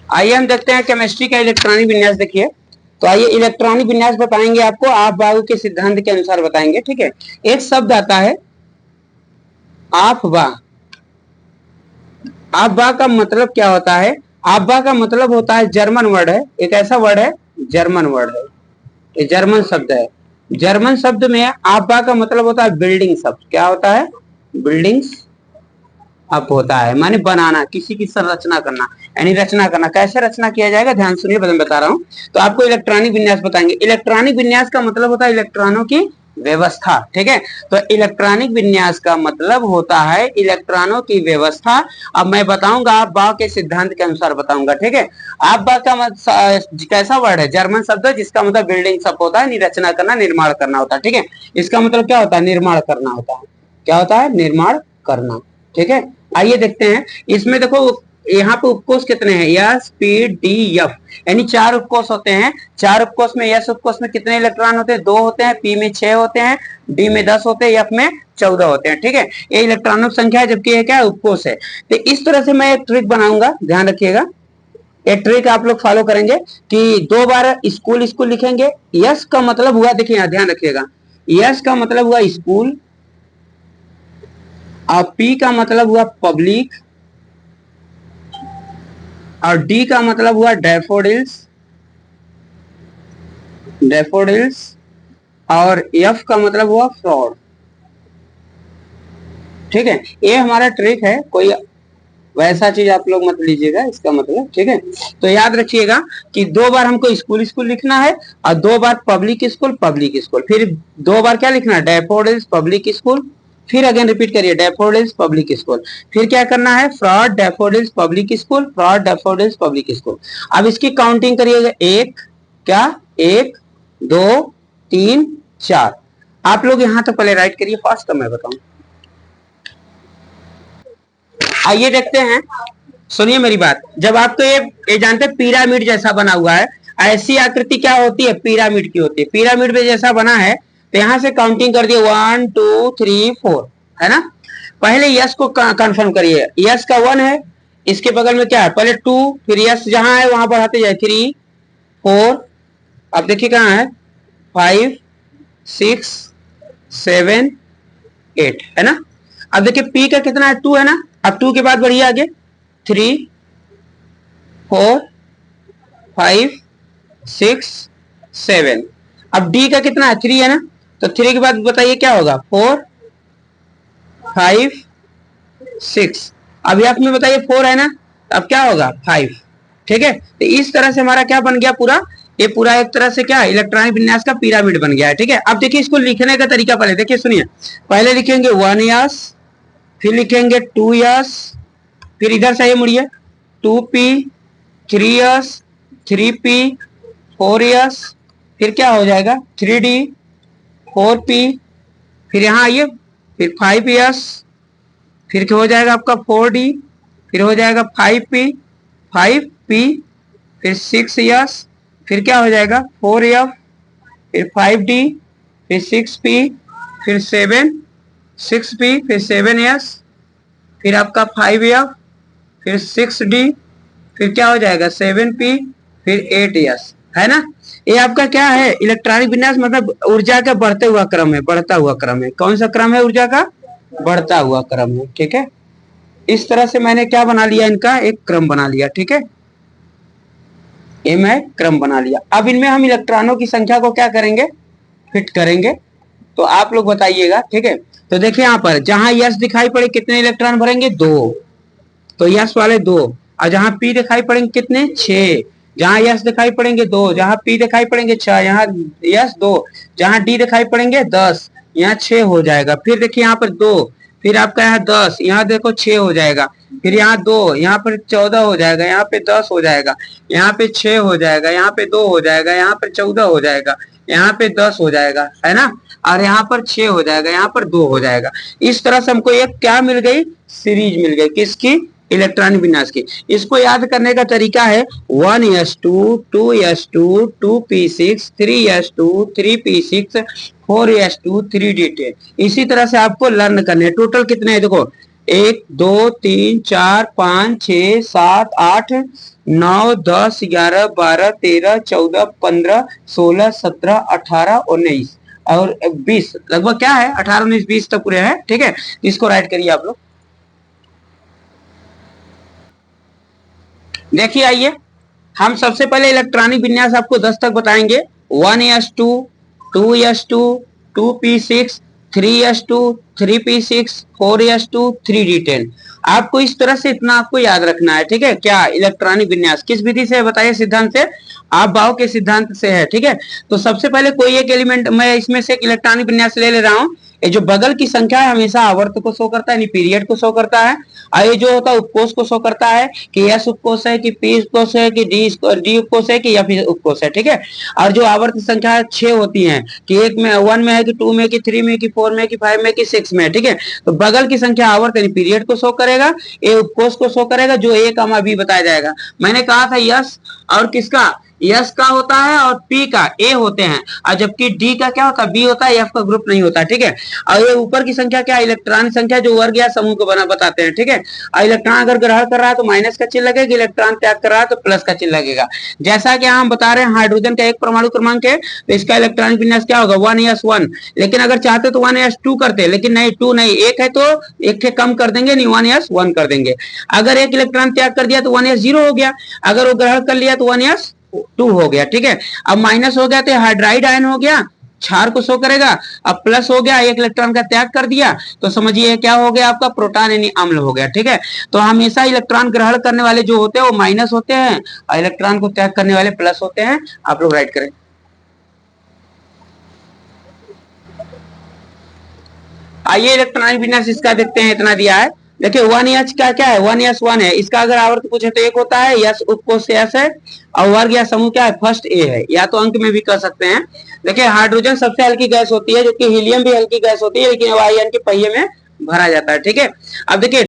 आइए हम देखते हैं केमिस्ट्री का इलेक्ट्रॉनिक विन्यास। देखिए तो आइए इलेक्ट्रॉनिक विन्यास बताएंगे आपको, आप बागु के सिद्धांत के अनुसार बताएंगे। ठीक है, एक शब्द आता है आफवाह। आफवाह का मतलब क्या होता है? आफवाह का मतलब होता है, जर्मन वर्ड है, एक ऐसा वर्ड है, जर्मन वर्ड है, ये जर्मन शब्द है। जर्मन शब्द में आफवाह का मतलब होता है बिल्डिंग शब्द। क्या होता है? बिल्डिंग्स अप होता है, माने बनाना, किसी की संरचना करना, यानी रचना करना। कैसे रचना किया जाएगा ध्यान सुनिए, मैं बता रहा हूं। तो आपको इलेक्ट्रॉनिक विन्यास बताएंगे। इलेक्ट्रॉनिक विन्यास का मतलब होता है इलेक्ट्रॉनों की व्यवस्था। ठीक है, तो इलेक्ट्रॉनिक विन्यास का मतलब होता है इलेक्ट्रॉनों की व्यवस्था। अब मैं बताऊंगा, आप बाव के सिद्धांत के अनुसार बताऊंगा। ठीक है, आप बाव का कैसा वर्ड है? जर्मन शब्द है, जिसका मतलब बिल्डिंग सब होता है, रचना करना, निर्माण करना होता है। ठीक है, इसका मतलब क्या होता है? निर्माण करना होता है। क्या होता है? निर्माण करना। ठीक है, आइए देखते हैं। इसमें देखो यहाँ पे उपकोष कितने हैं? एस पी डी एफ, यानी 4 उपकोष होते हैं। 4 उपकोष में एस उपकोष में कितने इलेक्ट्रॉन होते हैं? 2 होते हैं, पी में 6 होते हैं, डी में 10 होते हैं, एफ में 14 होते हैं। ठीक है, ये इलेक्ट्रॉनों की संख्या है, जबकि ये क्या है? उपकोष है। तो इस तरह से मैं एक ट्रिक बनाऊंगा, ध्यान रखिएगा। ये ट्रिक आप लोग फॉलो करेंगे कि 2 बार स्कूल स्कूल लिखेंगे। यस का मतलब हुआ, देखिए यहाँ ध्यान रखिएगा, यस का मतलब हुआ स्कूल, और पी का मतलब हुआ पब्लिक, और डी का मतलब हुआ डैफोडिल्स, डैफोडिल्स, और एफ का मतलब हुआ फ्रॉड। ठीक है, ये हमारा ट्रिक है, कोई वैसा चीज आप लोग मत लीजिएगा इसका मतलब। ठीक है, तो याद रखिएगा कि 2 बार हमको स्कूल स्कूल लिखना है, और 2 बार पब्लिक स्कूल पब्लिक स्कूल, फिर 2 बार क्या लिखना है? डैफोडिल्स पब्लिक स्कूल, फिर अगेन रिपीट करिए, डैफोडिल्स पब्लिक स्कूल, फिर क्या करना है? Fraud daffodils public school, fraud daffodils public school. अब इसकी काउंटिंग करिएगा, 1 क्या 1 2 3 4। आप लोग यहां तो पहले राइट करिए फास्ट, तो मैं बताऊं। आइए देखते हैं, सुनिए मेरी बात। जब आपको ये जानते हैं पिरामिड जैसा बना हुआ है, ऐसी आकृति क्या होती है? पिरामिड की होती है। पिरामिड में जैसा बना है, तो यहां से काउंटिंग कर दिए 1 2 3 4, है ना। पहले यस को कंफर्म करिए, यस का 1 है, इसके बगल में क्या है? पहले 2, फिर यस जहां है वहां बढ़ाते जाए, 3 4, अब देखिए कहां है? 5 6 7 8, है ना। अब देखिए पी का कितना है? 2 है ना। अब 2 के बाद बढ़िए आगे, 3 4 5 6 7। अब डी का कितना है? 3 है ना। तो 3 के बाद बताइए क्या होगा? 4 5 6। अब एफ में बताइए 4 है ना, अब क्या होगा? 5। ठीक है, तो इस तरह से हमारा क्या बन गया? पूरा ये पूरा एक तरह से क्या है? इलेक्ट्रॉनिक विन्यास का पिरामिड बन गया है। ठीक है, अब देखिए इसको लिखने का तरीका पहले देखिए, सुनिए। पहले लिखेंगे 1 यस, फिर लिखेंगे 2 यस, फिर इधर से मुड़िए 2p, 3s, 3p, 4s, फिर क्या हो जाएगा? 3d, 4p, फिर यहाँ आइए, फिर 5s, फिर क्या हो जाएगा आपका? 4d, फिर हो जाएगा 5p, 5p, फिर 6s, फिर क्या हो जाएगा? 4f, फिर 5d, फिर 6p, फिर 7, 6p, फिर 7s, फिर आपका 5f, फिर 6d, फिर क्या हो जाएगा? 7p, फिर 8s, है ना। ये आपका क्या है? इलेक्ट्रॉनिक विन्यास मतलब ऊर्जा का बढ़ते हुआ क्रम है, बढ़ता हुआ क्रम है। कौन सा क्रम है? ऊर्जा का बढ़ता हुआ क्रम है। ठीक है, इस तरह से मैंने क्या बना लिया? इनका एक क्रम बना लिया। ठीक है, ये मैं क्रम बना लिया। अब इनमें हम इलेक्ट्रॉनों की संख्या को क्या करेंगे? फिट करेंगे। तो आप लोग बताइएगा। ठीक है, तो देखिए यहाँ पर जहां यस दिखाई पड़े कितने इलेक्ट्रॉन भरेंगे? 2, तो यस वाले 2। और जहां पी दिखाई पड़ेंगे कितने? 6। जहां यस दिखाई पड़ेंगे 2, जहां पी दिखाई पड़ेंगे 6, यहाँ यस 2, जहां डी दिखाई पड़ेंगे 10, यहाँ 6 हो जाएगा। फिर देखिए यहाँ पर 2, फिर आपका यहाँ 10, यहाँ देखो 6 हो जाएगा, फिर यहाँ 2, यहाँ पर 14 हो जाएगा, यहाँ पे 10 हो जाएगा, यहाँ पे 6 हो जाएगा, यहाँ पे 2 हो जाएगा, यहाँ पे 14 हो जाएगा, यहाँ पे 10 हो जाएगा, है ना। और यहाँ पर 6 हो जाएगा, यहाँ पर 2 हो जाएगा। इस तरह से हमको एक क्या मिल गई? सीरीज मिल गई। किसकी? इलेक्ट्रॉनिक विन्यास की। इसको याद करने का तरीका है 1s2, 2s2, 2p6, 3s2, 3p6, 4s2, 3d10। इसी तरह से आपको लर्न करने। टोटल कितने हैं? देखो 1 2 3 4 5 6 7 8 9 10 11 12 13 14 15 16 17 18 19 और 20, लगभग क्या है 18 19 20 तक पूरे हैं। ठीक है, इसको राइट करिए आप लोग। देखिए आइए, हम सबसे पहले इलेक्ट्रॉनिक विन्यास आपको 10 तक बताएंगे। 1s2, 2s2, 2p6, 3s2, 3p6, 4s2, 3d10। आपको इस तरह से इतना आपको याद रखना है। ठीक है, क्या इलेक्ट्रॉनिक विन्यास किस विधि से बताइए? सिद्धांत से, आप भाव के सिद्धांत से है। ठीक है, तो सबसे पहले कोई एक एलिमेंट, मैं इसमें से एक इलेक्ट्रॉनिक विन्यास ले रहा हूं। ये जो बगल की संख्या है हमेशा आवर्त को शो करता है, पीरियड को शो करता है। और ये जो होता है उपकोष को शो करता है कि एस उपकोष है कि पी उपकोष है कि डी उपकोष है कि या फिर उपकोष है। ठीक है, और जो आवर्त संख्या 6 होती है कि 1 में 1 में है कि 2 में कि 3 में कि 4 में कि 5 में कि 6 में। ठीक है, तो बगल की संख्या आवर्त यानी पीरियड को शो करेगा, ये उपकोष को शो करेगा, जो ए कामा बी बताया जाएगा। मैंने कहा था यस और किसका, यस का होता है और पी का ए होते हैं, और जबकि डी का क्या होता है, बी होता है, एफ का ग्रुप नहीं होता। ठीक है, और ये ऊपर की संख्या क्या, इलेक्ट्रॉन संख्या जो वर्ग या समूह को बना बताते हैं। ठीक है, और इलेक्ट्रॉन अगर ग्रहण कर रहा है तो माइनस का चिन्ह लगेगा, इलेक्ट्रॉन त्याग कर रहा है तो प्लस का चिन्ह लगेगा। जैसा कि हम बता रहे हैं हाइड्रोजन का एक परमाणु क्रमांक है तो इसका इलेक्ट्रॉनिक विन्यास क्या होगा, 1s1। लेकिन अगर चाहते तो 1s2 करते, लेकिन नहीं, 2 नहीं, एक है तो एक के कम कर देंगे, नहीं 1s1 कर देंगे। अगर एक इलेक्ट्रॉन त्याग कर दिया तो 1s0 हो गया, अगर वो ग्रहण कर लिया तो 1s2 हो गया। ठीक है, अब माइनस हो गया तो हाइड्राइड आयन हो गया, क्षार को शो करेगा। अब प्लस हो गया, एक इलेक्ट्रॉन का त्याग कर दिया तो समझिए क्या हो गया, आपका प्रोटॉन यानी अम्ल हो गया। ठीक है, तो हमेशा इलेक्ट्रॉन ग्रहण करने वाले जो होते हैं वो माइनस होते हैं और इलेक्ट्रॉन को त्याग करने वाले प्लस होते हैं। आप लोग राइट करें। आइए इलेक्ट्रॉनिक विन्यास इसका देखते हैं, इतना दिया है। देखिए 1s का क्या है, 1s1 है, इसका अगर आवर्त पूछे तो एक होता है, यस उपकोष से यस है, और वर्ग या समूह क्या है, फर्स्ट ए है, या तो अंक में भी कर सकते हैं। देखिए हाइड्रोजन सबसे हल्की गैस होती है, जो कि हीलियम भी हल्की गैस होती है, लेकिन वायुयान के पहिए में भरा जाता है। ठीक है, अब देखिए